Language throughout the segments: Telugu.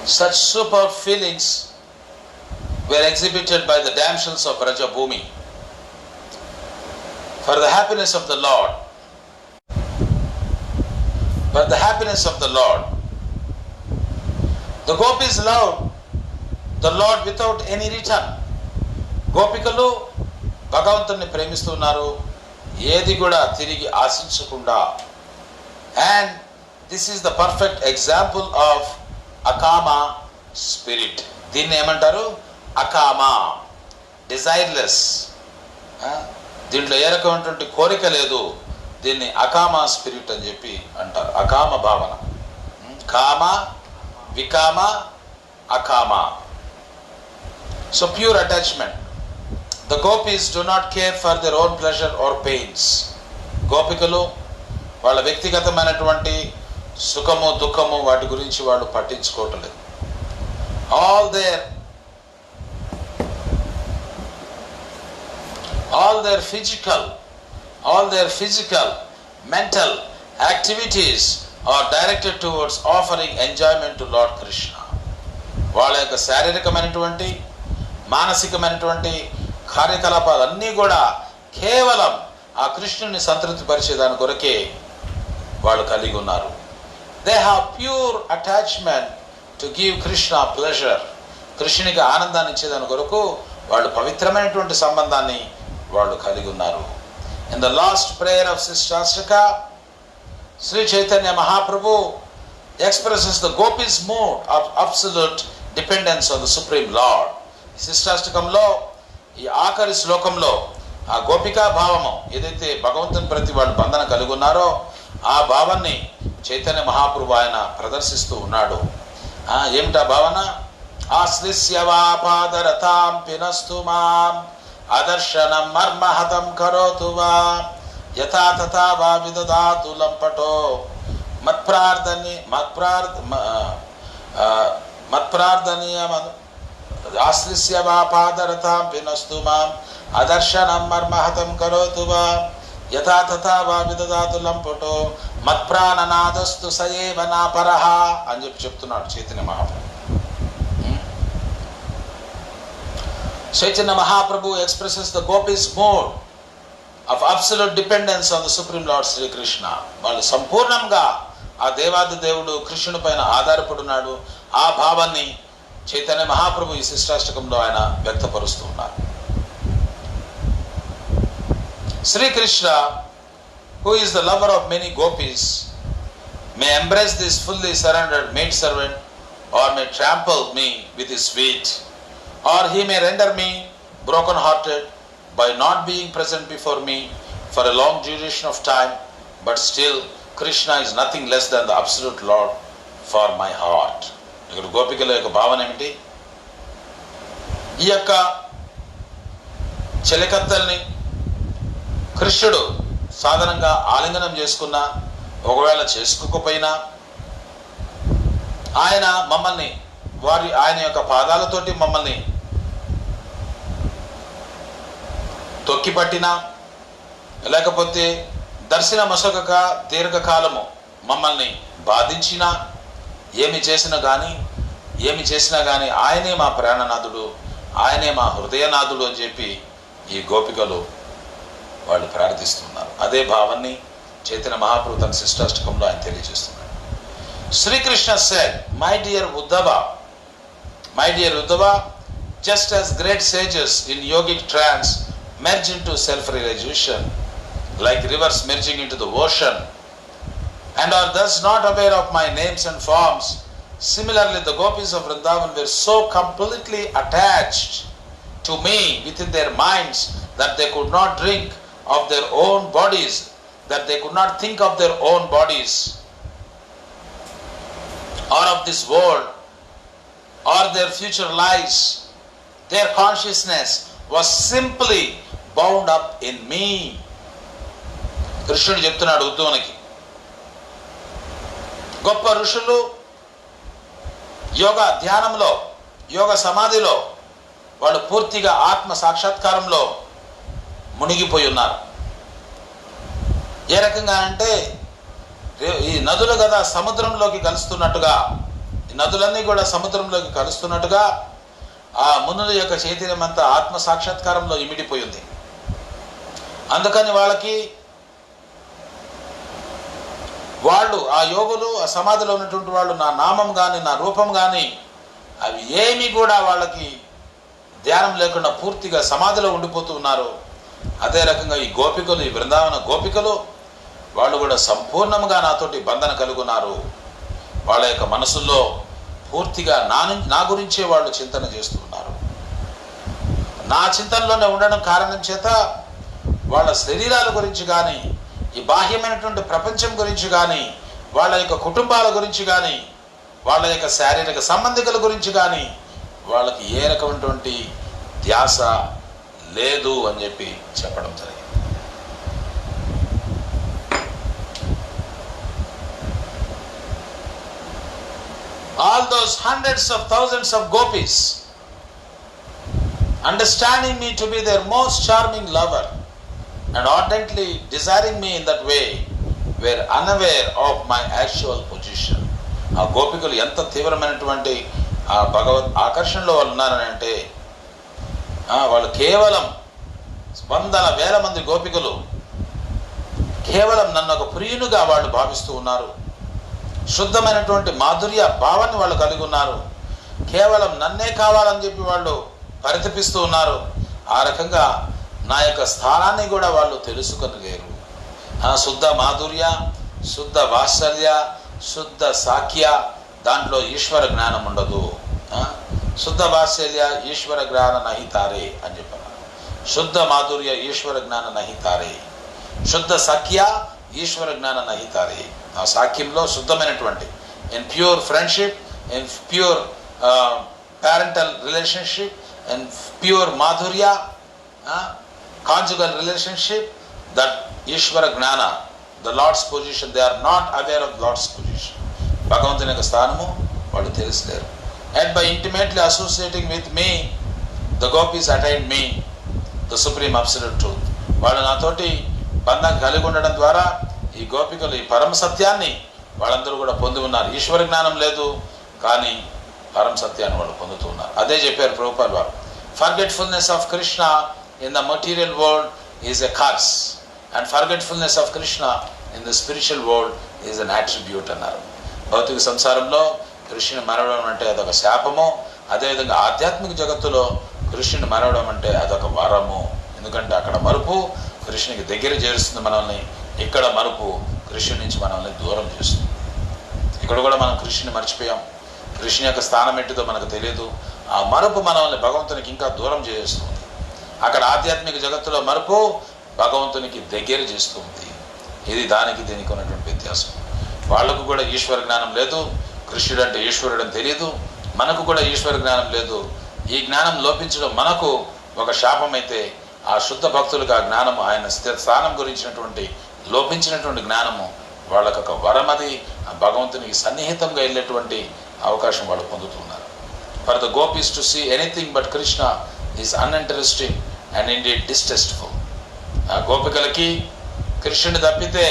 Such superb feelings were exhibited by the damsels of Brajabhumi. For the happiness of the Lord, the gopis loved the Lord without any return. గోపికలు భగవంతుని ప్రేమిస్తున్నారు, ఏది కూడా తిరిగి ఆశించకుండా. And this is the perfect example of akama spirit. దీన్ని ఏమంటారు? అకామా, డిజైర్లెస్. దీంట్లో ఏ రకమైనటువంటి కోరిక లేదు. దీన్ని అకామా స్పిరిట్ అని చెప్పి అంటారు. అకామ భావన, కామ, వికామ, అకామ. So pure attachment. The gopis do not care for their own pleasure or pains. గోపికలు వాళ్ళ వ్యక్తిగతమైనటువంటి సుఖము దుఃఖము వాటి గురించి వాళ్ళు పట్టించుకోవటం లేదు. All their physical, mental activities are directed towards offering enjoyment to Lord Krishna. వాళ్ళ యొక్క శారీరకమైనటువంటి మానసికమైనటువంటి కార్యకలాపాలన్నీ కూడా కేవలం ఆ కృష్ణుని సంతృప్తిపరిచేదాని కొరకే వాళ్ళు కలిగి ఉన్నారు. They have pure attachment to give Krishna pleasure. కృష్ణునికి ఆనందాన్ని ఇచ్చేదాని కొరకు వాళ్ళు పవిత్రమైనటువంటి సంబంధాన్ని వాళ్ళు కలిగి ఉన్నారు. In the last prayer of Shikshashtaka, Sri Chaitanya Mahaprabhu expresses the gopis' mood of absolute dependence on the Supreme Lord. శిష్టాష్టకంలో ఈ ఆఖరి శ్లోకంలో ఆ గోపికా భావము ఏదైతే భగవంతుని ప్రతి వాళ్ళు బంధన కలిగి ఉన్నారో ఆ భావాన్ని చైతన్య మహాప్రభు ఆయన ప్రదర్శిస్తూ ఉన్నాడు. ఏమిటా భావన? ఆశ్లిష్యవాపాదరతాం పినస్తు మాం అదర్శనం మర్మహతం కరోతు వా యథా తథా వా విదదాతు లంపటో మత్ప్రార్థనీయం ఆశ్లిష్యవాపాదరతాం పినస్తు మాం అదర్శనం మర్మహతం కరోతు వా యథా తథా వా విదదాతు లంపటో మత్ప్రాణనాదస్తు సయేవ నాపరః అని చెప్తున్నాడు Chaitanya Mahaprabhu. Chaitanya Mahaprabhu expresses the gopis' mood of absolute dependence on the Supreme Lord Sri Krishna. వాళ్ళు సంపూర్ణంగా ఆ దేవాది దేవుడు కృష్ణుని పైన ఆధారపడున్నాడు. ఆ భావాన్ని చైతన్య మహాప్రభు ఈ శిష్టాష్టకంలో ఆయన వ్యక్తపరుస్తూ ఉన్నారు. Sri Krishna, who is the lover of many gopis, may embrace this fully surrendered maidservant or may trample me with his feet, or he may render me broken-hearted by not being present before me for a long duration of time, but still Krishna is nothing less than the absolute Lord for my heart. ఇక్కడ గోపికల యొక్క భావన ఏమిటి? ఈ యొక్క చెలికత్తల్ని కృష్ణుడు సాధారణంగా ఆలింగనం చేసుకున్నా ఒకవేళ చేసుకోకపోయినా ఆయన మమ్మల్ని ఆయన యొక్క పాదాలతోటి మమ్మల్ని తొక్కిపట్టినా లేకపోతే దర్శన మసకక దీర్ఘకాలము మమ్మల్ని బాధించినా ఏమి చేసినా కానీ ఆయనే మా ప్రాణనాథుడు, ఆయనే మా హృదయనాథుడు అని చెప్పి ఈ గోపికలు వాళ్ళు ప్రార్థిస్తున్నారు. అదే భావాన్ని చైతన్య మహాప్రభు తన శిష్టాష్టకంలో ఆయన తెలియజేస్తున్నాడు. Srikrishna said, my dear Uddhava, just as great sages in yogic trance merge into self-realization like rivers merging into the ocean and are thus not aware of my names and forms, similarly the gopis of Vrindavan were so completely attached to me within their minds that they could not drink of their own bodies, that they could not think of their own bodies or of this world or their future lives. Their consciousness was simply bound up in me. కృష్ణుడు చెప్తున్నాడు ఉద్ధవునికి, గొప్ప ఋషులు యోగ ధ్యానంలో యోగ సమాధిలో వాళ్ళు పూర్తిగా ఆత్మ సాక్షాత్కారంలో మునిగిపోయి ఉన్నారు. ఏ రకంగా అంటే ఈ నదులు కదా సముద్రంలోకి కలుస్తున్నట్టుగా నదులన్నీ కూడా సముద్రంలోకి కలుస్తున్నట్టుగా ఆ మునుల యొక్క చైతన్యం అంతా ఆత్మ సాక్షాత్కారంలో ఇమిడిపోయింది. అందుకని వాళ్ళు ఆ యోగులు ఆ సమాధిలో ఉన్నటువంటి వాళ్ళు నా నామం కానీ నా రూపం కానీ అవి ఏమీ కూడా వాళ్ళకి ధ్యానం లేకుండా పూర్తిగా సమాధిలో ఉండిపోతూ ఉన్నారు. అదే రకంగా ఈ గోపికలు, ఈ బృందావన గోపికలు వాళ్ళు కూడా సంపూర్ణంగా నాతోటి బంధన కలుగున్నారు. వాళ్ళ యొక్క మనసుల్లో పూర్తిగా నా గురించే వాళ్ళు చింతన చేస్తూ ఉన్నారు. నా చింతనలోనే ఉండడం కారణం చేత వాళ్ళ శరీరాల గురించి కానీ, ఈ బాహ్యమైనటువంటి ప్రపంచం గురించి కానీ, వాళ్ళ యొక్క కుటుంబాల గురించి కానీ, వాళ్ళ యొక్క శారీరక సంబంధికుల గురించి కానీ వాళ్ళకి ఏ రకమైనటువంటి ధ్యాస లేదు అని చెప్పి చెప్పడం జరిగింది. All those hundreds of thousands of gopis, understanding me to be their most charming lover and ardently desiring me in that way, were unaware of my actual position. ఆ గోపికలు ఎంత తీవ్రమైనటువంటి ఆ భగవత్ ఆకర్షణలో వాళ్ళు ఉన్నారని అంటే, వాళ్ళు కేవలం వందల వేల మంది గోపికలు కేవలం నన్ను ఒక ప్రియునిగా వాళ్ళు భావిస్తూ ఉన్నారు. శుద్ధమైనటువంటి మాధుర్య భావాన్ని వాళ్ళు కలిగి ఉన్నారు. కేవలం నన్నే కావాలని చెప్పి వాళ్ళు పరితపిస్తూ ఉన్నారు. ఆ రకంగా నా యొక్క స్థానాన్ని కూడా వాళ్ళు తెలుసుకొనలేరు. శుద్ధ మాధుర్య, శుద్ధ వాత్సల్య, శుద్ధ సాఖ్య, దాంట్లో ఈశ్వర జ్ఞానం ఉండదు. శుద్ధ వాత్సల్య ఈశ్వర జ్ఞాన నహితారే అని చెప్పారు. శుద్ధ మాధుర్య ఈశ్వర జ్ఞాన నహితారే, శుద్ధ సఖ్య ఈశ్వర జ్ఞాన నహితారే. ఆ సాఖ్యంలో శుద్ధమైనటువంటి in pure friendship, in pure parental relationship, and pure madhurya, conjugal relationship, that Ishvara Gnana, the Lord's position, they are not aware of Lord's position. భగవంతుని యొక్క స్థానము వాళ్ళు తెలుసులేరు. And by intimately associating with me, the gopis attained me, the supreme absolute truth. వాళ్ళు నాతోటి బంధం కలిగి ఉండడం ద్వారా ఈ గోపికలు ఈ పరమ సత్యాన్ని వాళ్ళందరూ కూడా పొంది ఉన్నారు. ఈశ్వర జ్ఞానం లేదు, కానీ పరమ సత్యాన్ని వాళ్ళు పొందుతూ ఉన్నారు. అదే చెప్పారు ప్రభుపాద వారు. Forgetfulness of Krishna in the material world is a curse, and forgetfulness of Krishna in the spiritual world is an attribute అన్నారు. భౌతిక సంసారంలో కృష్ణుని మరవడం అంటే అదొక శాపము, అదేవిధంగా ఆధ్యాత్మిక జగత్తులో కృష్ణుని మరవడం అంటే అదొక వరము. ఎందుకంటే అక్కడ మరుపు కృష్ణునికి దగ్గర చేరుస్తుంది మనల్ని, ఇక్కడ మరుపు కృష్ణుని నుంచి మనల్ని దూరం చేస్తుంది. ఇక్కడ కూడా మనం కృష్ణుని మర్చిపోయాం. కృష్ణు యొక్క స్థానం ఏంటిదో మనకు తెలియదు. ఆ మరుపు మనల్ని భగవంతునికి ఇంకా దూరం చేస్తుంది. అక్కడ ఆధ్యాత్మిక జగత్తులో మరుపు భగవంతునికి దగ్గర చేస్తుంది. ఇది దీనికి ఉన్నటువంటి వ్యత్యాసం. వాళ్లకు కూడా ఈశ్వర జ్ఞానం లేదు, కృష్ణుడు అంటే ఈశ్వరుడు అని తెలియదు. మనకు కూడా ఈశ్వర జ్ఞానం లేదు. ఈ జ్ఞానం లోపించడం మనకు ఒక శాపం అయితే, ఆ శుద్ధ భక్తులకు ఆ జ్ఞానము, ఆయన స్థానం గురించినటువంటి లోపించినటువంటి జ్ఞానము వాళ్ళకు ఒక వరమది. ఆ భగవంతునికి సన్నిహితంగా వెళ్ళేటువంటి అవకాశం వాళ్ళు పొందుతున్నారు. For the gopis to see anything but Krishna is uninteresting and indeed distasteful. ఆ గోపికలకి కృష్ణుని తప్పితే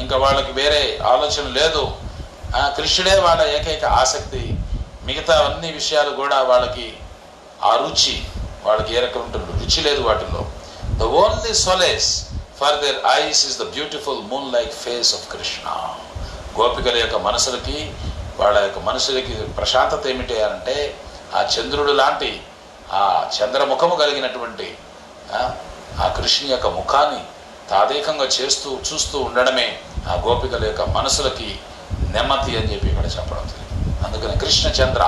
ఇంకా వాళ్ళకి వేరే ఆలోచన లేదు. కృష్ణుడే వాళ్ళ ఏకైక ఆసక్తి. మిగతా అన్ని విషయాలు కూడా వాళ్ళకి ఆ రుచి, వాళ్ళకి ఏ రకం ఉంటుంది రుచి లేదు వాటిలో. The only solace for their ice is the beautiful moon like face of Krishna. గోపికల యొక్క మనసులకి, వాళ్ళ యొక్క మనసులకి ప్రశాంతత ఏమిటి అంటే, ఆ చంద్రుడు లాంటి ఆ చంద్రముఖము కలిగినటువంటి ఆ కృష్ణుని యొక్క ముఖాన్ని తాదేకంగా చూస్తూ ఉండడమే ఆ గోపికల యొక్క మనసులకి నెమ్మది అని చెప్పి ఇక్కడ చెప్పడం జరిగింది. అందుకని కృష్ణ చంద్ర,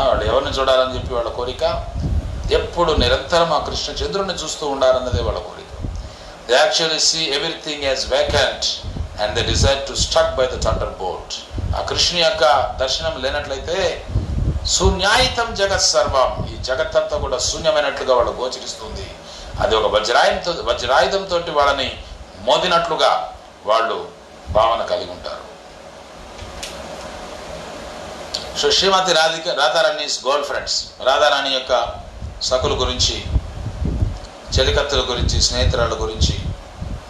వాళ్ళు ఎవరిని చూడాలని చెప్పి వాళ్ళ కోరిక, ఎప్పుడు నిరంతరం ఆ కృష్ణ చంద్రుడిని చూస్తూ ఉండాలన్నదే వాళ్ళ కోరిక. They actually see everything as vacant and they desire to struck by the thunderbolt. ఆ కృష్ణుని యొక్క దర్శనం లేనట్లయితే శూన్యాయితం జగత్ సర్వం, ఈ జగత్తంతా కూడా శూన్యమైనట్లుగా వాళ్ళు గోచరిస్తుంది. అది ఒక వజ్రాయుధంతో వాళ్ళని మోదినట్లుగా వాళ్ళు భావన కలిగి ఉంటారు. సో శ్రీమతి రాధారాణిస్ గర్ల్ ఫ్రెండ్స్, రాధారాణి యొక్క సకుల గురించి, చెలికత్తెల గురించి, స్నేహితురాల గురించి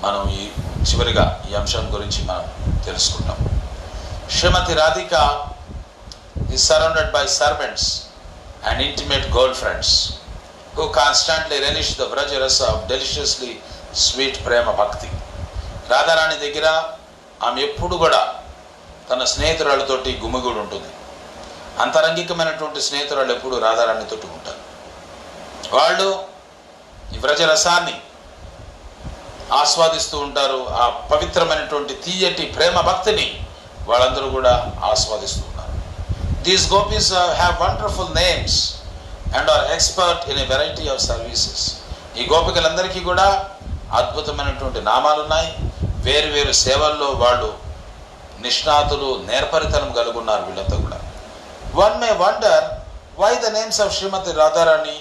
మనం ఈ చివరిగా ఈ అంశం గురించి మనం తెలుసుకుంటాం. శ్రీమతి Radhika is surrounded by servants and intimate girlfriends who constantly relish the vraja rasa of deliciously sweet prema bhakti. Radharani దగ్గర ఆమె ఎప్పుడు కూడా తన స్నేహితురాళ్ళతోటి గుమిగూడు ఉంటుంది. అంతరంగికమైనటువంటి స్నేహితురాళ్ళు ఎప్పుడు రాధారాణితోటి ఉంటారు. వాళ్ళు ఈ వ్రజరసాన్ని ఆస్వాదిస్తూ ఉంటారు. ఆ పవిత్రమైనటువంటి తీయటి ప్రేమ భక్తిని వాళ్ళందరూ కూడా ఆస్వాదిస్తూ ఉన్నారు. These gopis have wonderful names and are expert in a variety of services. ఈ గోపికలందరికీ కూడా అద్భుతమైనటువంటి నామాలు ఉన్నాయి. వేరు వేరు సేవల్లో వాళ్ళు నిష్ణాతులు, నేర్పరితనం కలుగున్నారు వీళ్ళంతా కూడా. One may wonder why the names of Shrimati Radharani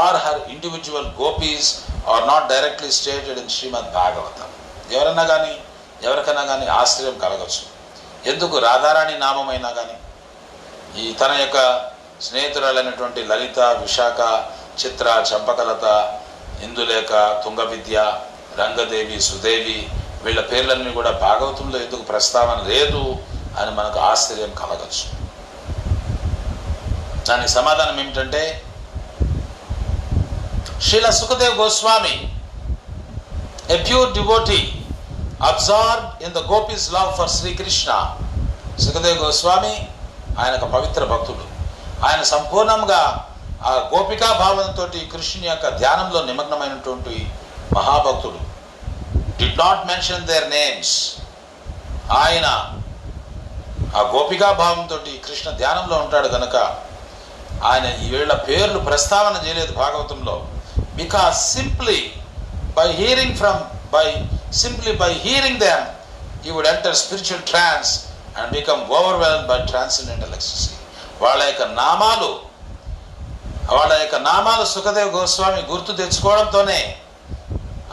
are her individual gopis are not directly stated in Shrimad Bhagavatam. ఎవరికైనా కానీ ఆశ్చర్యం కలగచ్చు. ఎందుకు రాధారాణి నామమైనా కానీ ఈ తన యొక్క స్నేహితురాలైనటువంటి లలిత, విశాఖ, చిత్ర, చంపకలత, ఇందులేఖ, తుంగవిద్య, రంగదేవి, సుదేవి వీళ్ళ పేర్లన్నీ కూడా భాగవతంలో ఎందుకు ప్రస్తావన లేదు అని మనకు ఆశ్చర్యం కలగచ్చు. దానికి సమాధానం ఏమిటంటే Srila Sukhdev Goswami, a pure devotee absorbed in the gopis' love for Sri Krishna. Sukhdev Goswami ఆయన ఒక పవిత్ర భక్తుడు. ఆయన సంపూర్ణంగా ఆ గోపికా భావంతో కృష్ణుని యొక్క ధ్యానంలో నిమగ్నమైనటువంటి మహాభక్తుడు. Did not mention their names. ఆయన ఆ గోపికా భావంతో కృష్ణ ధ్యానంలో ఉంటాడు కనుక ఆయన వీళ్ళ పేర్లు ప్రస్తావన చేయలేదు భాగవతంలో. Because simply by hearing them he would enter spiritual trance and become overwhelmed by transcendental ecstasy. వాళ్ళ యొక్క నామాలు సుఖదేవ్ గోస్వామి గుర్తు తెచ్చుకోవడంతోనే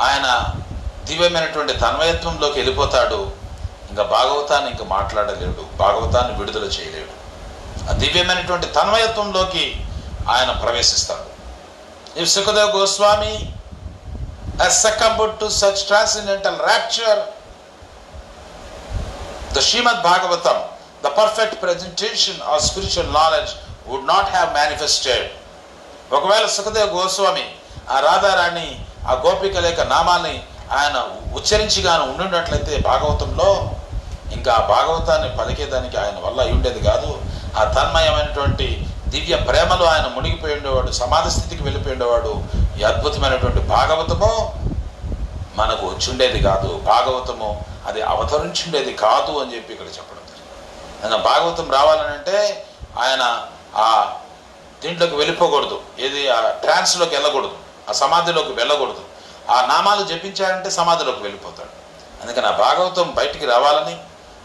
ఆయన దివ్యమైనటువంటి తన్మయత్వంలోకి వెళ్ళిపోతాడు. ఇంకా భాగవతాన్ని ఇంకా మాట్లాడలేడు, భాగవతాన్ని విడుదల చేయలేడు. ఆ దివ్యమైనటువంటి తన్మయత్వంలోకి ఆయన ప్రవేశిస్తాడు. If Sukadeva Goswami has succumbed to such transcendental rapture, the Srimad Bhagavatam, the perfect presentation of spiritual knowledge, would not have manifested. ఒకవేళ సుఖదేవ గోస్వామి ఆ రాధారాణి ఆ గోపికల యొక్క నామాన్ని ఆయన ఉచ్చరించిగాను ఉండినట్లయితే భాగవతంలో ఇంకా ఆ భాగవతాన్ని పలికేదానికి ఆయన వల్ల అయి ఉండేది కాదు. ఆ తన్మయమైనటువంటి దివ్య ప్రేమలో ఆయన మునిగిపోయి ఉండేవాడు, సమాధి స్థితికి వెళ్ళిపోయి ఉండేవాడు. ఈ అద్భుతమైనటువంటి భాగవతము మనకు వచ్చుండేది కాదు, భాగవతము అది అవతరించుండేది కాదు అని చెప్పి ఇక్కడ చెప్పడం జరిగింది. భాగవతం రావాలనంటే ఆయన ఆ దీంట్లోకి వెళ్ళిపోకూడదు, ఏది ఆ ట్రాన్స్లోకి వెళ్ళకూడదు, ఆ సమాధిలోకి వెళ్ళకూడదు. ఆ నామాలు జపించాడంటే సమాధిలోకి వెళ్ళిపోతాడు. అందుకని ఆ భాగవతం బయటికి రావాలని,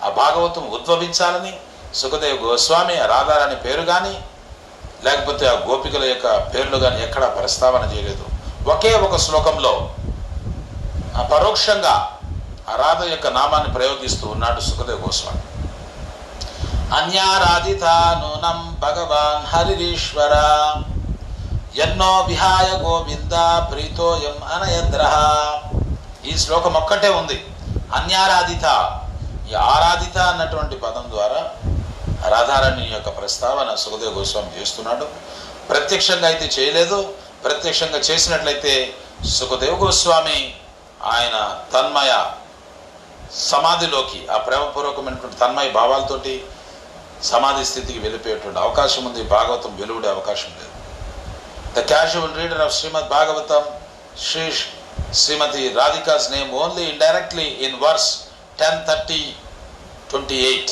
ఆ భాగవతం ఉద్భవించాలని సుఖదేవ్ గోస్వామి ఆ రాధారాణి పేరు కానీ లేకపోతే ఆ గోపికల యొక్క పేర్లు కానీ ఎక్కడా ప్రస్తావన చేయలేదు. ఒకే ఒక శ్లోకంలో పరోక్షంగా ఆ రాధ యొక్క నామాన్ని ప్రయోగిస్తూ ఉన్నాడు సుఖదేవ్ గోస్వామి. అన్యారాధితానూనం భగవాన్ హరిరీశ్వర ఎన్నో విహాయ గోవింద ప్రీతోయం అనయద్రహ. ఈ శ్లోకం ఒక్కటే ఉంది. అన్యారాధిత, ఈ ఆరాధిత అన్నటువంటి పదం ద్వారా రాధారాణి యొక్క ప్రస్తావన సుఖదేవ్ గోస్వామి చేస్తున్నాడు. ప్రత్యక్షంగా అయితే చేయలేదు. ప్రత్యక్షంగా చేసినట్లయితే సుఖదేవ్ గోస్వామి ఆయన తన్మయ సమాధిలోకి ఆ ప్రేమపూర్వకమైనటువంటి తన్మయ భావాలతోటి సమాధి స్థితికి వెళ్ళిపోయేటువంటి అవకాశం ఉంది. భాగవతం వెలువడే అవకాశం లేదు. The casual reader of Srimad Bhagavatam Srimati Radhika's name only indirectly in verse 10:30-28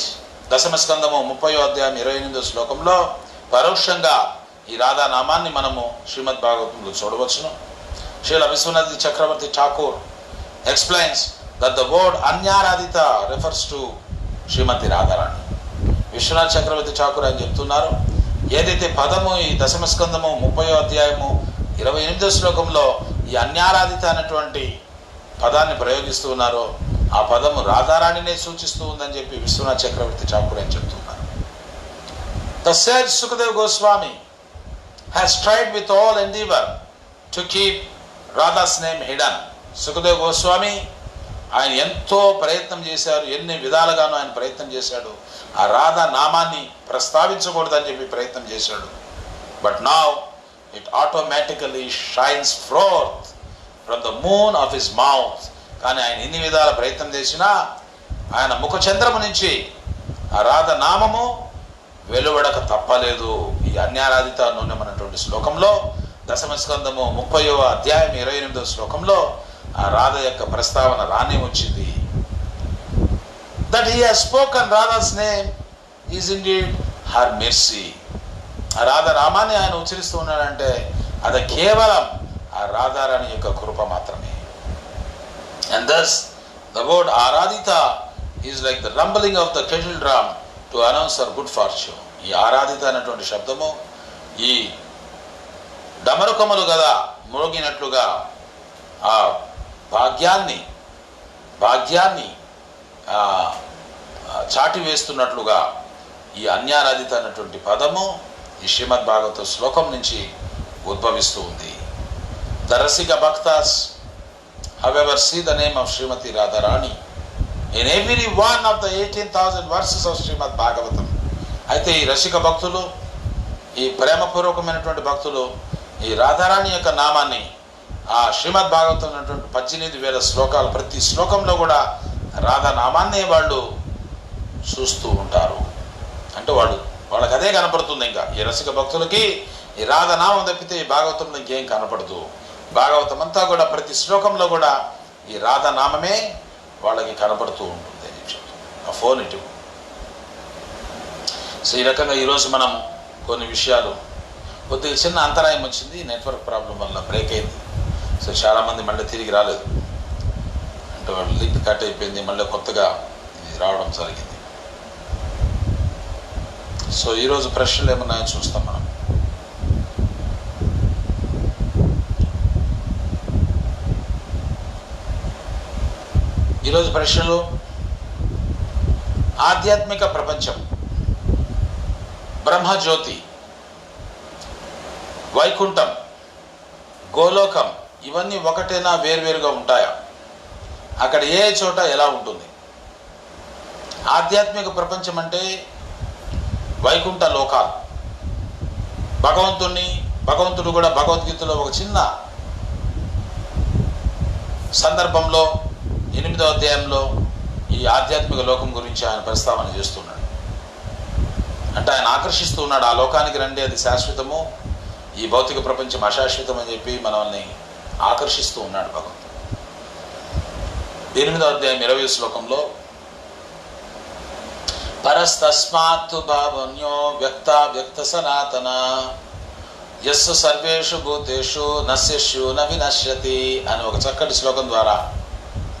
దశమ స్కందము 30వ అధ్యాయం 28వ శ్లోకంలో పరోక్షంగా ఈ రాధా నామాన్ని మనము శ్రీమద్ భాగవతంలో చూడవచ్చును. శ్రీల విశ్వనాథ్ చక్రవర్తి Thakur explains that the word Anyaradhita refers to శ్రీమతి రాధారాణి. విశ్వనాథ్ చక్రవర్తి ఠాకూర్ అని చెప్తున్నారు, ఏదైతే పదము ఈ దశమ స్కందము 30వ అధ్యాయము 28వ శ్లోకంలో ఈ అన్యారాధిత అనేటువంటి పదాన్ని ప్రయోగిస్తూ ఉన్నారో ఆ పదము రాధారాణినే సూచిస్తూ ఉందని చెప్పి విశ్వనాథ్ చక్రవర్తి ఠాకూర్ అని చెప్తున్నారు. The said Sukadeva Goswami has tried with all endeavor to keep Radha's name hidden. Sukhdev Goswami ఆయన ఎంతో ప్రయత్నం చేశారు, ఎన్ని విధాలుగానో ఆయన ప్రయత్నం చేశాడు. ఆ రాధా నామాన్ని ప్రస్తావించకూడదని చెప్పి ప్రయత్నం చేశాడు. But now it automatically shines fourth from the moon of his mouth. కానీ ఆయన ఎన్ని విధాల ప్రయత్నం చేసినా ఆయన ముఖచంద్రము నుంచి ఆ రాధా నామము వెలువడక తప్పలేదు. ఈ అన్యారాధిత నూనెమన్నటువంటి శ్లోకంలో, దశమ స్కందము 30వ అధ్యాయం 28వ శ్లోకంలో ఆ రాధ యొక్క ప్రస్తావన రానే వచ్చింది. That he has spoken Radha's name is indeed her mercy. ఆ రాధ నామాన్ని ఆయన ఉచ్చరిస్తూ ఉన్నాడంటే అది కేవలం ఆ రాధారాణి యొక్క కృప మాత్రమే. And thus the word aradhita is like the rumbling of the kettle drum to announce our good fortune. ఈ ఆరాధిత అనేటువంటి శబ్దము ఈ డమరుకములు కదా మోగినట్లుగా ఆ భాగ్యాన్ని చాటి వేస్తున్నట్లుగా ఈ అన్యారాధిత అన్నటువంటి పదము ఈ శ్రీమద్ భాగవత శ్లోకం నుంచి ఉద్భవిస్తూ ఉంది. The rasika bhaktas however see the name of Srimati Radharani in every one of the 18,000 verses of Srimad Bhagavatam. అయితే ఈ రసిక భక్తులు, ఈ ప్రేమపూర్వకమైనటువంటి భక్తులు ఈ రాధారాణి యొక్క నామాన్ని ఆ శ్రీమద్ భాగవతం ఉన్నటువంటి 18,000 శ్లోకాలు, ప్రతి శ్లోకంలో కూడా రాధా నామాన్నే వాళ్ళు చూస్తూ ఉంటారు. అంటే వాళ్ళకి అదే కనపడుతుంది. ఇంకా ఈ రసిక భక్తులకి ఈ రాధా నామం తప్పితే ఈ భాగవతంలో ఇంకేం కనపడదు. భాగవతం అంతా కూడా ప్రతి శ్లోకంలో కూడా ఈ రాధా నామమే వాళ్ళకి కనపడుతూ ఉంటుంది అని చెప్తుంది. ఆ ఫోన్ ఇటు. సో ఈ రకంగా ఈరోజు మనం కొన్ని విషయాలు, కొద్దిగా చిన్న అంతరాయం వచ్చింది, నెట్వర్క్ ప్రాబ్లం వల్ల బ్రేక్ అయింది. సో చాలామంది మళ్ళీ తిరిగి రాలేదు, అంటే వాళ్ళు లింక్ కట్ అయిపోయింది, మళ్ళీ కొత్తగా ఇది రావడం జరిగింది. సో ఈరోజు ప్రశ్నలు ఏమన్నాయో చూస్తాం మనం. ఈరోజు ప్రశ్నలు: ఆధ్యాత్మిక ప్రపంచం, బ్రహ్మజ్యోతి, వైకుంఠం, గోలోకం ఇవన్నీ ఒకటేనా, వేరువేరుగా ఉంటాయా? అక్కడ ఏ చోట ఎలా ఉంటుంది? ఆధ్యాత్మిక ప్రపంచం అంటే వైకుంఠ లోకాలు. భగవంతుడు కూడా భగవద్గీతలో ఒక చిన్న సందర్భంలో 8వ అధ్యాయంలో ఈ ఆధ్యాత్మిక లోకం గురించి ఆయన ప్రస్తావన చేస్తున్నాడు. అంటే ఆయన ఆకర్షిస్తూ ఉన్నాడు, ఆ లోకానికి రండి, అది శాశ్వతము, ఈ భౌతిక ప్రపంచం అశాశ్వతం అని చెప్పి మనల్ని ఆకర్షిస్తూ ఉన్నాడు భగవంతుడు. 8వ అధ్యాయం 20వ శ్లోకంలో పరస్తస్మాత్ భావన్యో వ్యక్త సనాతన యస్సు సర్వేషు భూతేషు నశ్యస్యు న వినశ్యతి అని ఒక చక్కటి శ్లోకం ద్వారా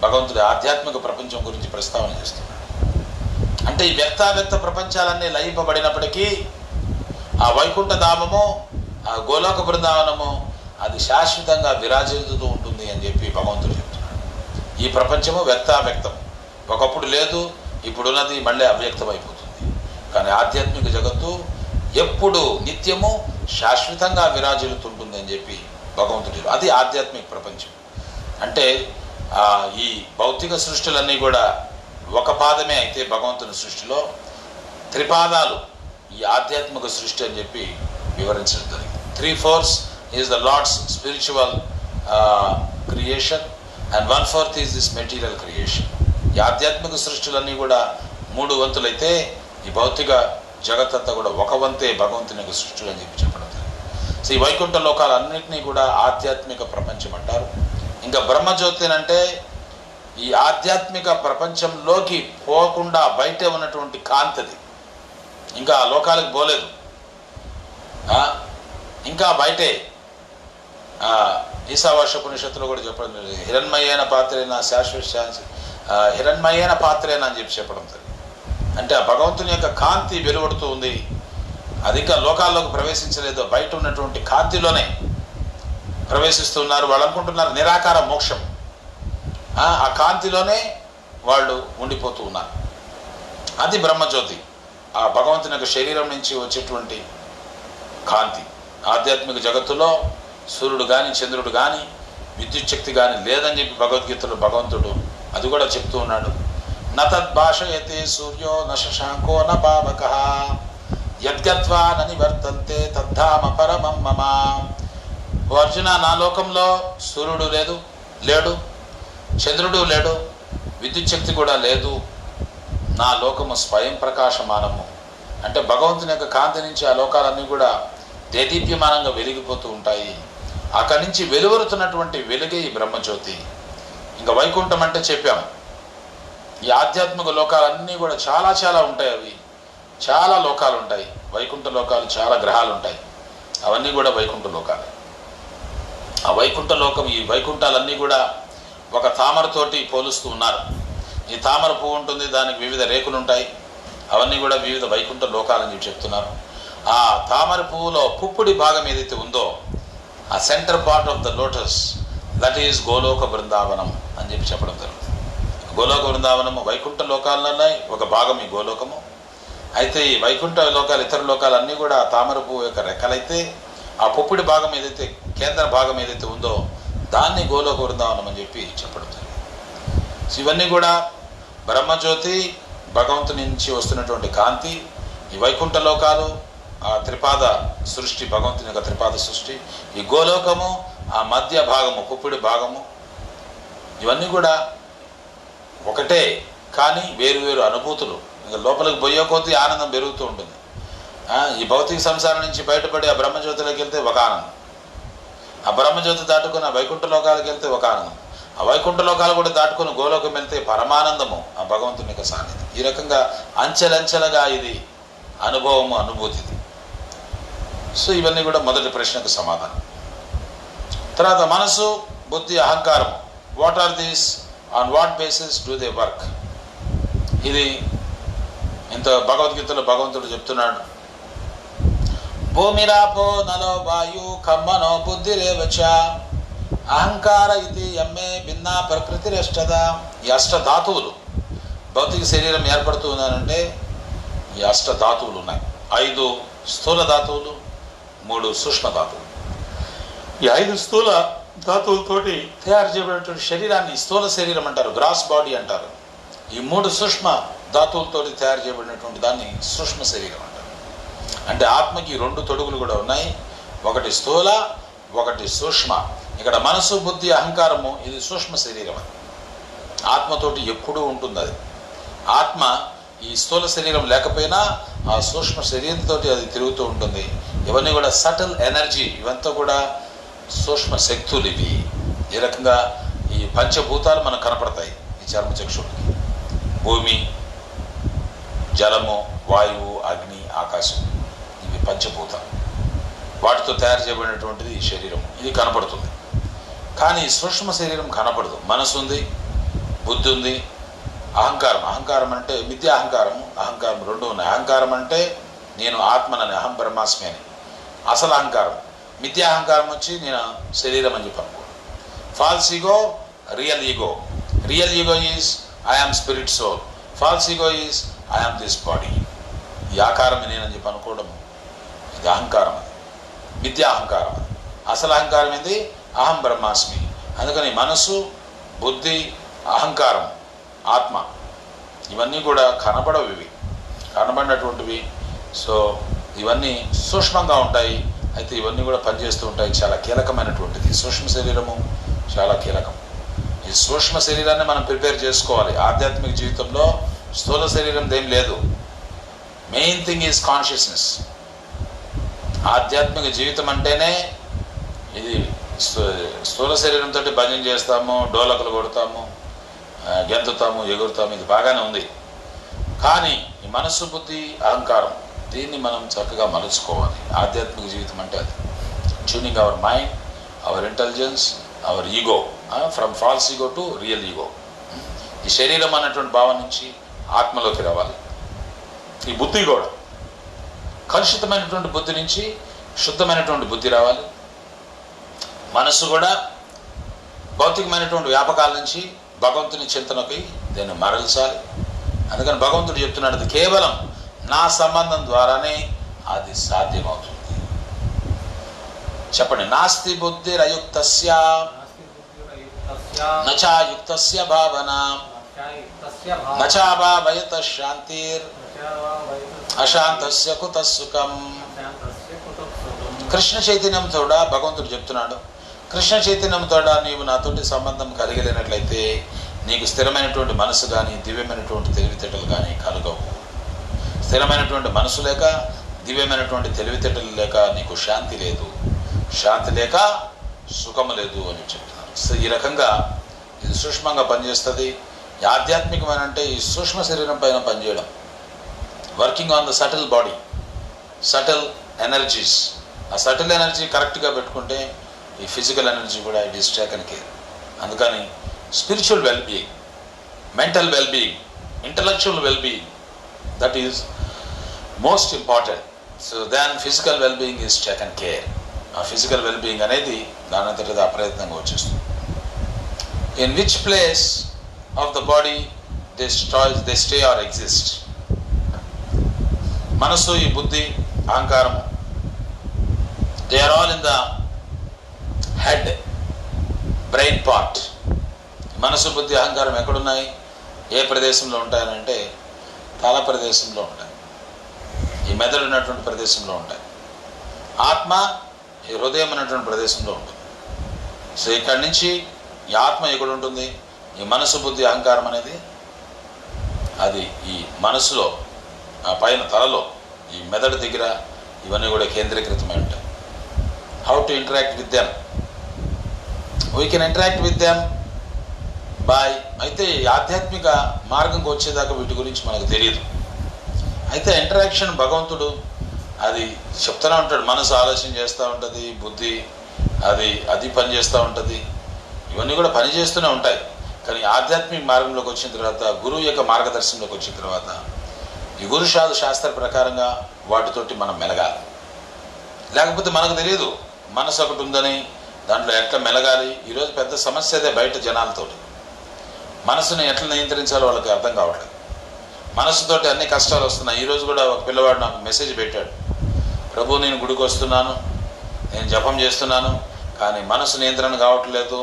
భగవంతుడి ఆధ్యాత్మిక ప్రపంచం గురించి ప్రస్తావన చేస్తున్నాడు. అంటే ఈ వ్యక్త ప్రపంచాలన్నీ లయింపబడినప్పటికీ ఆ వైకుంఠ ధామము, ఆ గోలోక బృందావనము అది శాశ్వతంగా విరాజిల్లుతూ ఉంటుంది అని చెప్పి భగవంతుడు చెప్తున్నాడు. ఈ ప్రపంచము వ్యక్తం, ఒకప్పుడు లేదు, ఇప్పుడున్నది మళ్ళీ అవ్యక్తం అయిపోతుంది. కానీ ఆధ్యాత్మిక జగత్తు ఎప్పుడు నిత్యము శాశ్వతంగా విరాజిల్లుతుంటుంది అని చెప్పి భగవంతుడు. అది ఆధ్యాత్మిక ప్రపంచం. అంటే ఈ భౌతిక సృష్టిలన్నీ కూడా ఒక పాదమే అయితే భగవంతుని సృష్టిలో 3 పాదాలు ఈ ఆధ్యాత్మిక సృష్టి అని చెప్పి వివరించడం జరిగింది. 3/4 is the Lord's spiritual creation and 1/4 is this material creation. ఈ ఆధ్యాత్మిక సృష్టిలన్నీ కూడా 3 వంతులైతే ఈ భౌతిక జగత్తంతా కూడా 1 వంతే భగవంతుని యొక్క సృష్టిలు అని చెప్పి చెప్పడం జరిగింది. సో ఈ వైకుంఠ లోకాలన్నింటినీ కూడా ఆధ్యాత్మిక ప్రపంచం అంటారు. ఇంకా బ్రహ్మజ్యోతి అంటే ఈ ఆధ్యాత్మిక ప్రపంచంలోకి పోకుండా బయటే ఉన్నటువంటి కాంతిది, ఇంకా ఆ లోకాలకు పోలేదు, ఇంకా బయటే. ఈశావాస్యోపనిషత్తులో కూడా చెప్పడం జరిగింది, హిరణ్మయేన పాత్రేన హిరణ్మయేన పాత్రేన అని చెప్పి చెప్పడం జరిగింది. అంటే ఆ భగవంతుని యొక్క కాంతి వెలువడుతూ ఉంది, అది ఇంకా లోకాల్లోకి ప్రవేశించలేదు, బయట ఉన్నటువంటి కాంతిలోనే ప్రవేశిస్తున్నారు. వాళ్ళు అనుకుంటున్నారు నిరాకార మోక్షం, ఆ కాంతిలోనే వాళ్ళు ఉండిపోతూ ఉన్నారు. అది బ్రహ్మజ్యోతి, ఆ భగవంతుని యొక్క శరీరం నుంచి వచ్చేటువంటి కాంతి. ఆధ్యాత్మిక జగత్తులో సూర్యుడు కానీ చంద్రుడు కానీ విద్యుత్ శక్తి కానీ లేదని చెప్పి భగవద్గీతలో భగవంతుడు అది కూడా చెప్తూ ఉన్నాడు. నతద్భాషయతే సూర్యో న శశాంకో న పావకః యద్గత్వా న నివర్తంతే తద్ధామ పరమం మమ. ఓ అర్జున, నా లోకంలో సూర్యుడు లేడు, చంద్రుడు లేడు, విద్యుత్ శక్తి కూడా లేదు. నా లోకము స్వయం ప్రకాశమానము. అంటే భగవంతుని యొక్క కాంతి నుంచి ఆ లోకాలన్నీ కూడా దేదీప్యమానంగా వెలిగిపోతూ ఉంటాయి. అక్కడి నుంచి వెలువరుతున్నటువంటి వెలుగే ఈ బ్రహ్మజ్యోతి. ఇంకా వైకుంఠం అంటే చెప్పాము. ఈ ఆధ్యాత్మిక లోకాలన్నీ కూడా చాలా చాలా ఉంటాయి. అవి చాలా లోకాలు ఉంటాయి. వైకుంఠ లోకాలు చాలా గ్రహాలు ఉంటాయి. అవన్నీ కూడా వైకుంఠ లోకాలే. ఆ వైకుంఠ లోకం, ఈ వైకుంఠాలన్నీ కూడా ఒక తామరతోటి పోలుస్తూ ఉన్నారు. ఈ తామర పువ్వు ఉంటుంది, దానికి వివిధ రేకులు ఉంటాయి. అవన్నీ కూడా వివిధ వైకుంఠ లోకాలని చెప్పి చెప్తున్నారు. ఆ తామర పువ్వులో పుప్పుడి భాగం ఏదైతే ఉందో, ఆ center part of the lotus, that is Goloka Vrindavanam అని చెప్పి చెప్పడం జరుగుతుంది. గోలోక బృందావనము వైకుంఠ లోకాలలోనే ఒక భాగం ఈ గోలోకము. అయితే ఈ వైకుంఠ లోకాలు, ఇతర లోకాలన్నీ కూడా తామర పువ్వు యొక్క రెక్కలైతే, ఆ పుప్పుడి భాగం ఏదైతే, కేంద్ర భాగం ఏదైతే ఉందో, దాన్ని గోలోక బృందావనం అని చెప్పి చెప్పడం జరిగింది. ఇవన్నీ కూడా బ్రహ్మజ్యోతి, భగవంతుని నుంచి వస్తున్నటువంటి కాంతి. ఈ వైకుంఠ లోకాలు, ఆ త్రిపాద సృష్టి, భగవంతుని యొక్క త్రిపాద సృష్టి. ఈ గోలోకము, ఆ మధ్య భాగము, పుప్పుడి భాగము. ఇవన్నీ కూడా ఒకటే, కానీ వేరు వేరు అనుభూతులు. ఇంకా లోపలికి పోయే కొద్దీ ఆనందం పెరుగుతూ ఉంటుంది. ఈ భౌతిక సంసారం నుంచి బయటపడి ఆ బ్రహ్మజ్యోతిలోకి వెళ్తే ఒక ఆనందం, ఆ బ్రహ్మజ్యోతి దాటుకుని ఆ వైకుంఠ లోకాలకు వెళ్తే ఒక ఆనందం, ఆ వైకుంఠ లోకాలు కూడా దాటుకుని గోలోకం వెళ్తే పరమానందము, ఆ భగవంతుని యొక్క సాన్నిధ్యం. ఈ రకంగా అంచెలంచెలుగా ఇది అనుభవము, అనుభూతిది. సో ఇవన్నీ కూడా మొదటి ప్రశ్నకు సమాధానం. తర్వాత మనసు, బుద్ధి, అహంకారం. What are these? On what basis do they work? ఇది ఇంత భగవద్గీతలో భగవంతుడు చెప్తున్నాడు. భూమిరాపో నలో వాయు కమ్మనో బుద్ధిరేవచ అహంకార ఇది ఎమ్మే భిన్న ప్రకృతిరష్టద. ఈ అష్టధాతువులు, భౌతిక శరీరం ఏర్పడుతూ ఉన్నారంటే ఈ అష్టధాతువులు ఉన్నాయి. 5 స్థూల ధాతువులు, 3 సూక్ష్మ ధాతువులు. ఈ 5 స్థూల ధాతువులతోటి తయారు చేయబడినటువంటి శరీరాన్ని స్థూల శరీరం అంటారు, గ్రాస్ బాడీ అంటారు. ఈ 3 సూక్ష్మ ధాతువులతోటి తయారు చేయబడినటువంటి దాన్ని సూక్ష్మ శరీరం అంటారు. అంటే ఆత్మకి 2 తొడుగులు కూడా ఉన్నాయి, ఒకటి స్థూల, ఒకటి సూక్ష్మ. ఇక్కడ మనసు, బుద్ధి, అహంకారము, ఇది సూక్ష్మ శరీరం. అది ఆత్మతోటి ఎప్పుడూ ఉంటుంది. అది ఆత్మ ఈ స్థూల శరీరం లేకపోయినా ఆ సూక్ష్మ శరీరంతో అది తిరుగుతూ ఉంటుంది. ఇవన్నీ కూడా సటిల్ ఎనర్జీ, ఇవంతా కూడా సూక్ష్మ శక్తులు. ఇవి ఈ రకంగా ఈ పంచభూతాలు మనకు కనపడతాయి ఈ చర్మచక్షుడికి. భూమి, జలము, వాయువు, అగ్ని, ఆకాశం, ఇవి పంచభూతాలు. వాటితో తయారు చేయబడినటువంటిది ఈ శరీరం. ఇది కనపడుతుంది, కానీ సూక్ష్మ శరీరం కనపడదు. మనసు ఉంది, బుద్ధి ఉంది, అహంకారం. అహంకారం అంటే మిథ్యా అహంకారము, అహంకారం 2 ఉన్నాయి. అహంకారం అంటే నేను ఆత్మనని, అహం బ్రహ్మాస్మి అని అసలు అహంకారం. మిథ్యా అహంకారం వచ్చి నేను శరీరం అని చెప్పి అనుకో. False ego, real ego. Real ego is I am spirit soul. False ego is I am this body. ఈ ఆకారమే నేనని చెప్పి అనుకోవడం, ఇది అహంకారం. అది మిథ్యా అహంకారం. అసలు అహంకారం ఏంది? అహం బ్రహ్మాస్మి. అందుకని మనసు, బుద్ధి, అహంకారం, ఆత్మ, ఇవన్నీ కూడా కనబడవు. ఇవి కనబడినటువంటివి. సో ఇవన్నీ సూక్ష్మంగా ఉంటాయి. అయితే ఇవన్నీ కూడా పనిచేస్తూ ఉంటాయి. చాలా కీలకమైనటువంటిది సూక్ష్మ శరీరము, చాలా కీలకం. ఈ సూక్ష్మ శరీరాన్ని మనం ప్రిపేర్ చేసుకోవాలి. ఆధ్యాత్మిక జీవితంలో స్థూల శరీరం ఏం లేదు. Main thing is consciousness. ఆధ్యాత్మిక జీవితం అంటేనే ఇది. స్థూల శరీరంతో భజన చేస్తాము, డోలకులు కొడతాము, గెంతుతాము, ఎగురుతాము, ఇది బాగానే ఉంది. కానీ ఈ మనస్సు, బుద్ధి, అహంకారం, దీన్ని మనం చక్కగా మలుచుకోవాలి. ఆధ్యాత్మిక జీవితం అంటే అది. Tuning our mind, our intelligence, hour ego, from falls ego to real ego. ఈ శరీరం అన్నటువంటి భావం నుంచి ఆత్మలోకి రావాలి. ఈ బుద్ధి కూడా కలుషితమైనటువంటి బుద్ధి నుంచి శుద్ధమైనటువంటి బుద్ధి రావాలి. మనస్సు కూడా భౌతికమైనటువంటి వ్యాపకాల నుంచి భగవంతుని చింతనకి దీన్ని మరల్చాలి. అందుకని భగవంతుడు చెప్తున్నాడు, కేవలం నా సంబంధం ద్వారానే అది సాధ్యమవుతుంది. చెప్పండి, నాస్తి బుద్ధిరయుక్తస్య నచా యుక్తస్య భావనా నచా భావయత శాంతిర్ అశాంతస్య కుతః సుఖం. కృష్ణ చైతన్యంతో భగవంతుడు చెప్తున్నాడు, కృష్ణ చైతన్యంతో నీవు నాతోటి సంబంధం కలిగలేనట్లయితే నీకు స్థిరమైనటువంటి మనసు కానీ దివ్యమైనటువంటి తెలివితేటలు కానీ కలగవు. స్థిరమైనటువంటి మనసు లేక దివ్యమైనటువంటి తెలివితేటలు లేక నీకు శాంతి లేదు, శాంతి లేక సుఖము లేదు అని చెప్తున్నారు. సో ఈ రకంగా ఇది సూక్ష్మంగా పనిచేస్తుంది. ఆధ్యాత్మికమైన అంటే ఈ సూక్ష్మ శరీరం పైన పనిచేయడం, working on the subtle body, subtle energies. ఆ సటిల్ ఎనర్జీ కరెక్ట్గా పెట్టుకుంటే ఈ ఫిజికల్ ఎనర్జీ కూడా ఇట్ ఈస్ టేకన్ కేర్. అందుకని spiritual wellbeing, mental wellbeing, intellectual wellbeing, that is most important. So than physical wellbeing is taken care. ఆ ఫిజికల్ వెల్బీయింగ్ అనేది దానంతటిది అప్రయత్నంగా వచ్చేస్తుంది. In which place of the body they stay or exist. మనసు, ఈ బుద్ధి, అహంకారం, they are all in the head, brain part. మనసు, బుద్ధి, అహంకారం ఎక్కడున్నాయి, ఏ ప్రదేశంలో ఉంటాయనంటే తల ప్రదేశంలో ఉంటాయి, ఈ మెదడు ఉన్నటువంటి ప్రదేశంలో ఉంటాయి. ఆత్మ ఈ హృదయం ఉన్నటువంటి ప్రదేశంలో ఉంటుంది. సో ఇక్కడి నుంచి ఈ ఆత్మ ఎక్కడ ఉంటుంది, ఈ మనసు, బుద్ధి, అహంకారం అనేది అది ఈ మనసులో, ఆ పైన తలలో, ఈ మెదడు దగ్గర ఇవన్నీ కూడా కేంద్రీకృతమై ఉంటాయి. How to interact with them, we can interact with them by. అయితే ఆధ్యాత్మిక మార్గంకి వచ్చేదాకా వీటి గురించి మనకు తెలియదు. అయితే ఇంటరాక్షన్ భగవంతుడు అది చెప్తూనే ఉంటాడు. మనసు ఆలోచన చేస్తూ ఉంటుంది, బుద్ధి అది పని చేస్తూ ఉంటుంది, ఇవన్నీ కూడా పని చేస్తూనే ఉంటాయి. కానీ ఆధ్యాత్మిక మార్గంలోకి వచ్చిన తర్వాత, గురువు యొక్క మార్గదర్శనంలోకి వచ్చిన తర్వాత ఈ గురు శాస్త్ర ప్రకారంగా వాటితోటి మనం మెలగాలి. లేకపోతే మనకు తెలియదు మనసు ఒకటి ఉందని, దాంట్లో ఎట్లా మెలగాలి. ఈరోజు పెద్ద సమస్య అదే బయట జనాలతోటి. మనసుని ఎట్లా నియంత్రించాలో వాళ్ళకి అర్థం కావట్లేదు. మనసుతోటి అన్ని కష్టాలు వస్తున్నాయి. ఈరోజు కూడా ఒక పిల్లవాడు నాకు మెసేజ్ పెట్టాడు, ప్రభు నేను గుడికి వస్తున్నాను, నేను జపం చేస్తున్నాను, కానీ మనసు నియంత్రణ కావట్లేదు,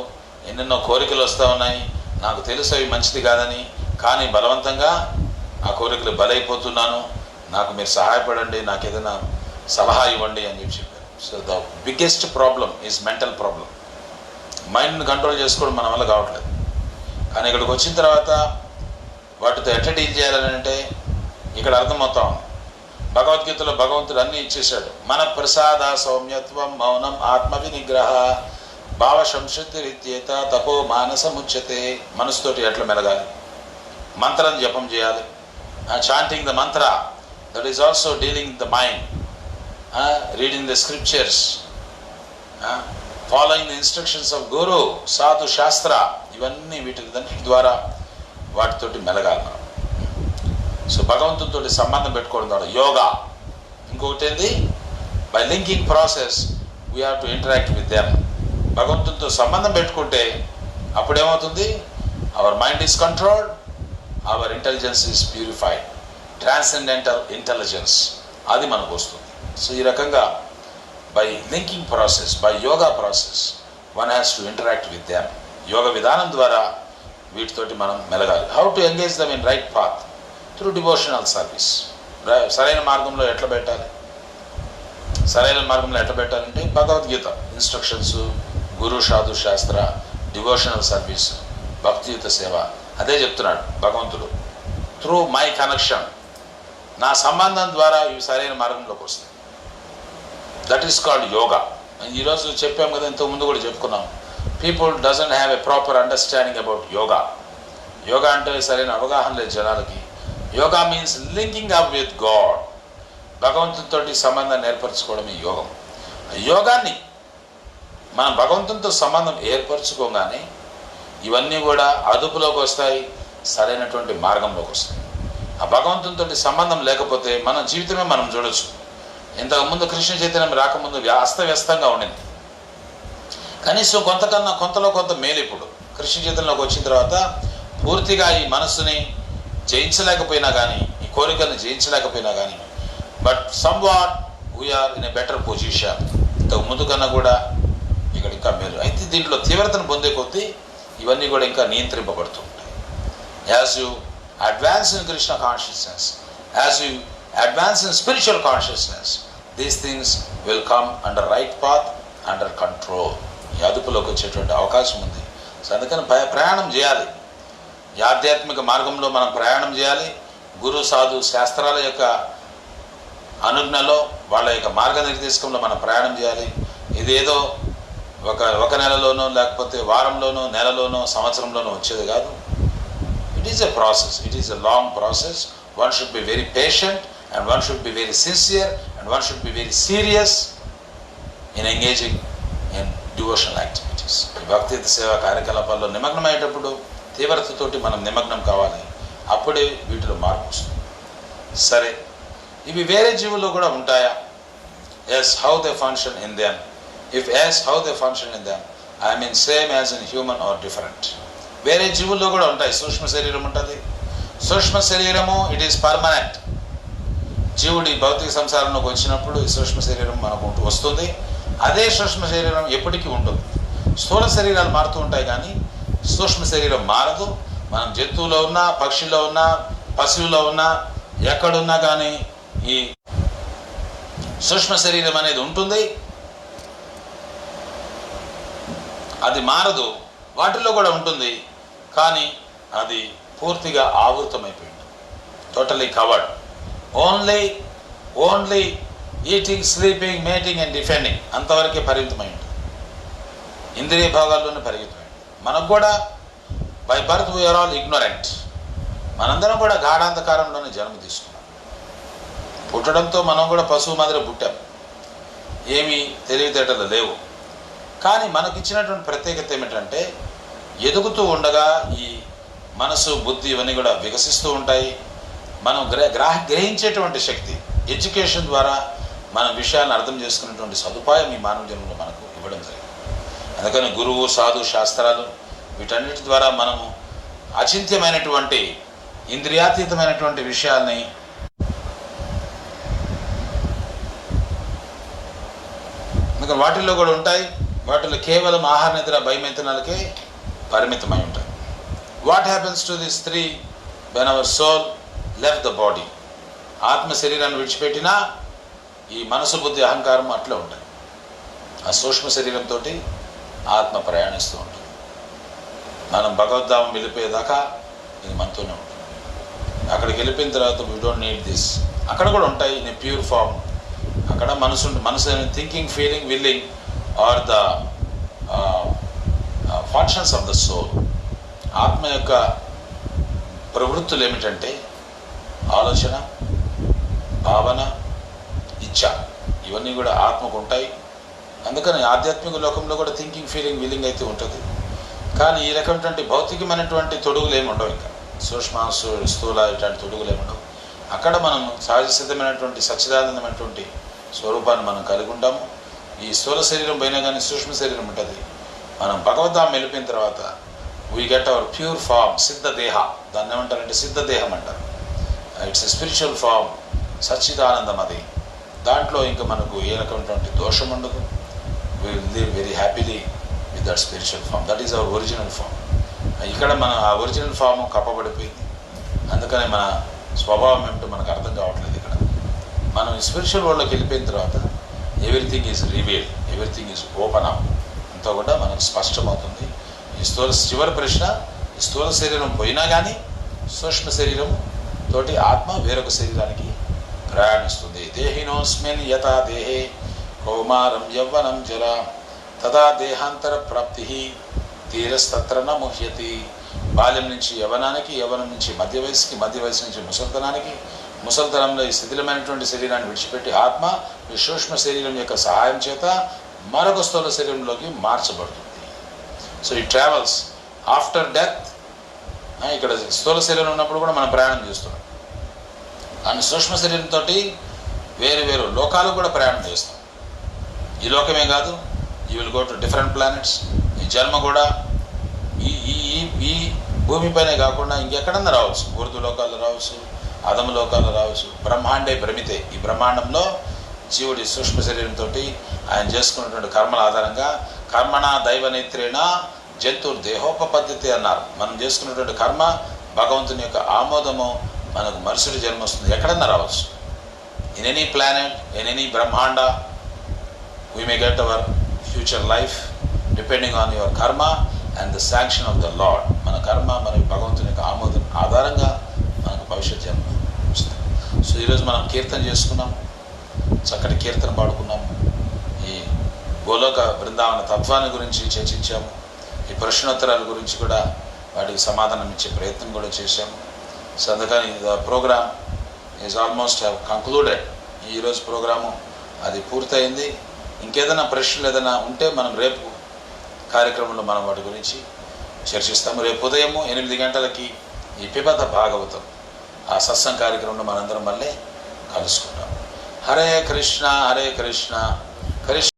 ఎన్నెన్నో కోరికలు వస్తూ ఉన్నాయి, నాకు తెలుసు అవి మంచిది కాదని, కానీ బలవంతంగా ఆ కోరికలు బలైపోతున్నాను, నాకు మీరు సహాయపడండి, నాకు ఏదైనా సలహా ఇవ్వండి అని చెప్పారు. So the biggest problem is mental problem. మైండ్ని కంట్రోల్ చేసుకోవడం మన వల్ల కావట్లేదు. కానీ ఇక్కడికి వచ్చిన తర్వాత వాటితో ఎట్లా డీల్ చేయాలని అంటే ఇక్కడ అర్థమవుతా ఉంది. భగవద్గీతలో భగవంతుడు అన్నీ ఇచ్చేశాడు. మన ప్రసాద సౌమ్యత్వం మౌనం ఆత్మ వినిగ్రహ భావ సంశుద్ధి రీత్యేత తపో మానసముచ్యతే. మనసుతోటి ఎట్లా మెలగాలి, మంత్రం జపం చేయాలి, chanting the mantra, that is also dealing the mind, reading the scriptures, following the instructions of guru, sadhu, shastra, ఇవన్నీ వీటి ద్వారా వాటితోటి మెలగాలి మనం. సో భగవంతుడితో సంబంధం పెట్టుకోవడం ద్వారా యోగా. ఇంకొకటి ఏంది, by linking process we have to interact with them. భగవంతుడితో సంబంధం పెట్టుకుంటే అప్పుడేమవుతుంది, our mind is controlled, our intelligence is purified, transcendental intelligence అది మనకు వస్తుంది. సో ఈ రకంగా by linking process, by yoga process one has to interact with them. యోగ విధానం ద్వారా వీటితోటి మనం మెలగాలి. How to engage them in right path through devotional service. సరైన మార్గంలో ఎట్లా పెట్టాలి, సరైన మార్గంలో ఎట్లా పెట్టాలంటే భగవద్గీత ఇన్స్ట్రక్షన్స్, గురు, సాధు, శాస్త్ర, డివోషనల్ సర్వీస్, భక్తియుత సేవ. అదే చెప్తున్నాడు భగవంతుడు, త్రూ మై కనెక్షన్, నా సంబంధం ద్వారా ఇవి సరైన మార్గంలోకి వస్తాయి. That is called yoga. ఈరోజు చెప్పాం కదా, ఇంతకు ముందు కూడా చెప్పుకున్నాం. People doesn't have a proper understanding about yoga. Yoga అంటే సరైన అవగాహన లేదు జనాలకి. Yoga means linking up with God. భగవంతునితో సంబంధాన్ని ఏర్పరచుకోవడం ఈ యోగం. యోగాన్ని మనం భగవంతునితో సంబంధం ఏర్పరచుకోగానే ఇవన్నీ కూడా అదుపులోకి వస్తాయి, సరైనటువంటి మార్గంలోకి వస్తాయి. ఆ భగవంతునితో సంబంధం లేకపోతే మన జీవితమే మనం చూడొచ్చు. ఇంతకుముందు కృష్ణ చైతన్యం రాకముందు అస్తవ్యస్తంగా ఉండింది. కనీసం కొంతలో కొంత మేలు. ఇప్పుడు కృష్ణ చైతన్యంలోకి వచ్చిన తర్వాత పూర్తిగా ఈ మనస్సుని జయించలేకపోయినా కానీ, ఈ కోరికల్ని జయించలేకపోయినా కానీ, but somewhat we are in a better position. ఇంతకు ముందు కన్నా కూడా ఇక్కడ ఇంకా మేలు. అయితే దీంట్లో తీవ్రతను పొందే కొద్దీ ఇవన్నీ కూడా ఇంకా నియంత్రింపబడుతూ ఉంటాయి. As you advance in Krishna consciousness, as you advance in spiritual consciousness, these things will come under right path, under control. ఈ అదుపులోకి వచ్చేటువంటి అవకాశం ఉంది. సో అందుకని ప్రయాణం చేయాలి. ఈ ఆధ్యాత్మిక మార్గంలో మనం ప్రయాణం చేయాలి. గురు సాధు శాస్త్రాల యొక్క అనుజ్ఞలో, వాళ్ళ యొక్క మార్గనిర్దేశకంలో మనం ప్రయాణం చేయాలి. ఇదేదో ఒక నెలలోనో, లేకపోతే వారంలోనో, నెలలోనో, సంవత్సరంలోనో వచ్చేది కాదు. It is a process. It is a long process. One should be very patient, and one should be very sincere, and one should be very serious in engaging in devotional activities. ఈ భక్తి సేవా కార్యకలాపాల్లో నిమగ్నమయ్యేటప్పుడు తీవ్రతతోటి మనం నిమగ్నం కావాలి. అప్పుడే వీటిలో మార్పు వస్తుంది. సరే, ఇవి వేరే జీవుల్లో కూడా ఉంటాయా? Yes, how they function in them. If yes, how they function in them, I mean same as in human or different. వేరే జీవుల్లో కూడా ఉంటాయి. సూక్ష్మ శరీరం ఉంటుంది. సూక్ష్మ శరీరము ఇట్ ఈస్ పర్మనెంట్. జీవుడి భౌతిక సంసారంలోకి వచ్చినప్పుడు ఈ సూక్ష్మ శరీరం మనకు వస్తుంది. అదే సూక్ష్మ శరీరం ఎప్పటికీ ఉంటుంది. స్థూల శరీరాలు మారుతూ ఉంటాయి, కానీ సూక్ష్మ శరీరం మారదు. మనం జంతువులో ఉన్నా, పక్షిలో ఉన్నా, పశువులో ఉన్నా, ఎక్కడున్నా కానీ ఈ సూక్ష్మ శరీరం అనేది ఉంటుంది. అది మారదు. వాటిల్లో కూడా ఉంటుంది, కానీ అది పూర్తిగా ఆవృతమైపోయింది. Totally covered. Only eating, sleeping, mating and defending అంతవరకే పరిమితమై ఉంటుంది. ఇంద్రియ భాగాల్లోనే పరిమితమై ఉంటుంది. మనకు కూడా by birth we are all ignorant. మనందరం కూడా గాఢాంధకారంలోనే జన్మ తీసుకున్నాం. పుట్టడంతో మనం కూడా పశువు మాదిరి పుట్టాం. ఏమీ తెలివితేటలు లేవు. కానీ మనకిచ్చినటువంటి ప్రత్యేకత ఏమిటంటే, ఎదుగుతూ ఉండగా ఈ మనసు, బుద్ధి ఇవన్నీ కూడా వికసిస్తూ ఉంటాయి. మనం గ్రహించేటువంటి శక్తి, ఎడ్యుకేషన్ ద్వారా మన విషయాన్ని అర్థం చేసుకునేటువంటి సదుపాయం ఈ మానవ జన్మలో మనకు ఇవ్వడం జరిగింది. అందుకని గురువు, సాధు, శాస్త్రాలు వీటన్నిటి ద్వారా మనము అచింత్యమైనటువంటి, ఇంద్రియాతీతమైనటువంటి విషయాల్ని అందుకని వాటిల్లో కూడా ఉంటాయి. వాటిలో కేవలం ఆహార, నిద్ర, భయమైతనాలకే పరిమితమై ఉంటాయి. What happens to this three when our soul left the body? ఆత్మ శరీరాన్ని విడిచిపెట్టినా ఈ మనసు, బుద్ధి, అహంకారం అట్లా ఉంటాయి. ఆ సూక్ష్మ శరీరంతో ఆత్మ ప్రయాణిస్తూ ఉంటుంది. మనం భగవద్ధామం వెళ్ళిపోయేదాకా ఇది మనతోనే ఉంటుంది. అక్కడికి వెళ్ళిపోయిన తర్వాత వీ డోంట్ నీడ్ దిస్. అక్కడ కూడా ఉంటాయి ఇన్ ఏ ప్యూర్ ఫామ్. అక్కడ మనసు thinking, feeling, willing are the functions of the soul. ఆత్మ యొక్క ప్రవృత్తులు ఏమిటంటే ఆలోచన, భావన, ఇచ్ఛ, ఇవన్నీ కూడా ఆత్మకు ఉంటాయి. అందుకని ఆధ్యాత్మిక లోకంలో కూడా థింకింగ్, ఫీలింగ్, విల్లింగ్ అయితే ఉంటుంది. కానీ ఈ రకమైనటువంటి భౌతికమైనటువంటి తొడుగులు ఏమి ఉండవు. ఇంకా సూక్ష్మ, స్థూల ఇట్లాంటి తొడుగులు ఏమి ఉండవు. అక్కడ మనం సహజ సిద్ధమైనటువంటి సచ్చిదానందమైనటువంటి స్వరూపాన్ని మనం కలిగి ఉంటాము. ఈ స్థూల శరీరం పోయినా కానీ సూక్ష్మ శరీరం ఉంటుంది. మనం భగవద్ధామం వెళ్ళిపోయిన తర్వాత we get our pure form, సిద్ధ దేహ. దాన్ని ఏమంటారంటే సిద్ధదేహం అంటారు. ఇట్స్ ఎ స్పిరిచువల్ ఫామ్, సచ్చిదానందం అది. దాంట్లో ఇంకా మనకు ఏ రకమైనటువంటి దోషం ఉండదు. We will live very happily with that spiritual form. That is our original form. ఇక్కడ మన ఆ ఒరిజినల్ ఫామ్ కప్పబడిపోయింది. అందుకనే మన స్వభావం ఏమిటో మనకు అర్థం కావట్లేదు. ఇక్కడ మనం స్పిరిచువల్ వరల్డ్లోకి వెళ్ళిపోయిన తర్వాత everything is revealed, everything is open up. అంతా కూడా మనకు స్పష్టమవుతుంది. ఈ చివరి ప్రశ్న, ఈ స్థూల శరీరం పోయినా కానీ సూక్ష్మ శరీరం తోటి ఆత్మ వేరొక శరీరానికి ప్రయాణిస్తుంది. దేహినోస్మిన్ యథా దేహే కౌమారం యవ్వనం జరా తదా దేహాంతర ప్రాప్తి తీరస్తత్ర న ముహ్యతి. బాల్యం నుంచి యవ్వనానికి, యవ్వనం నుంచి మధ్య వయసుకి, మధ్య వయసు నుంచి ముసల్తనానికి, ముసల్తనంలో ఈ శిథిలమైనటువంటి శరీరాన్ని విడిచిపెట్టి ఆత్మ ఈ సూక్ష్మ శరీరం యొక్క సహాయం చేత మరొక స్థూల శరీరంలోకి మార్చబడుతుంది. సో ఈ ట్రావెల్స్ ఆఫ్టర్ డెత్. ఇక్కడ స్థూల శరీరం ఉన్నప్పుడు కూడా మనం ప్రయాణం చేస్తున్నాం. కానీ సూక్ష్మ శరీరంతో వేరు వేరు లోకాలు కూడా ప్రయాణం చేస్తాం. ఈ లోకమే కాదు, you will go to different planets. ఈ జన్మ కూడా ఈ ఈ ఈ భూమిపైనే కాకుండా ఇంకెక్కడన్నా రావచ్చు. ఊర్దు లోకాల్లో రావచ్చు, అదము లోకాల్లో రావచ్చు. బ్రహ్మాండే భ్రమితే. ఈ బ్రహ్మాండంలో జీవుడి సూక్ష్మ శరీరంతో ఆయన చేసుకున్నటువంటి కర్మల ఆధారంగా కర్మణ దైవ నేత్రేణ జంతువు దేహోపపద్ధతి అన్నారు. మనం చేసుకున్నటువంటి కర్మ భగవంతుని యొక్క ఆమోదము మనకు మరుసటి జన్మ వస్తుంది, ఎక్కడన్నా రావచ్చు. In any planet, in any బ్రహ్మాండ we may get our future life depending on your karma and the sanction of the lord. మన కర్మ మరియు భగవంతుని యొక్క ఆమోదం ఆధారంగా మనకు భవిష్యత్ జన్మ వస్తుంది. సో ఈరోజు మనం కీర్తన చేసుకున్నాం, చక్కటి కీర్తన పాడుకున్నాం, ఈ గోలోక బృందావన తత్వాన్ని గురించి చర్చించాము, ఈ ప్రశ్నోత్తరాల గురించి కూడా వాటికి సమాధానం ఇచ్చే ప్రయత్నం కూడా చేశాము. సో అందుకని the programme is almost have concluded. ఈరోజు ప్రోగ్రాము అది పూర్తయింది. ఇంకేదైనా ప్రశ్నలు ఏదైనా ఉంటే మనం రేపు కార్యక్రమంలో మనం వాటి గురించి చర్చిస్తాము. రేపు ఉదయము 8 గంటలకి ఈ పిబత భాగవతం ఆ సత్సంగ కార్యక్రమంలో మనందరం మళ్ళీ కలుసుకుంటాం. హరే కృష్ణ హరే కృష్ణ కృష్ణ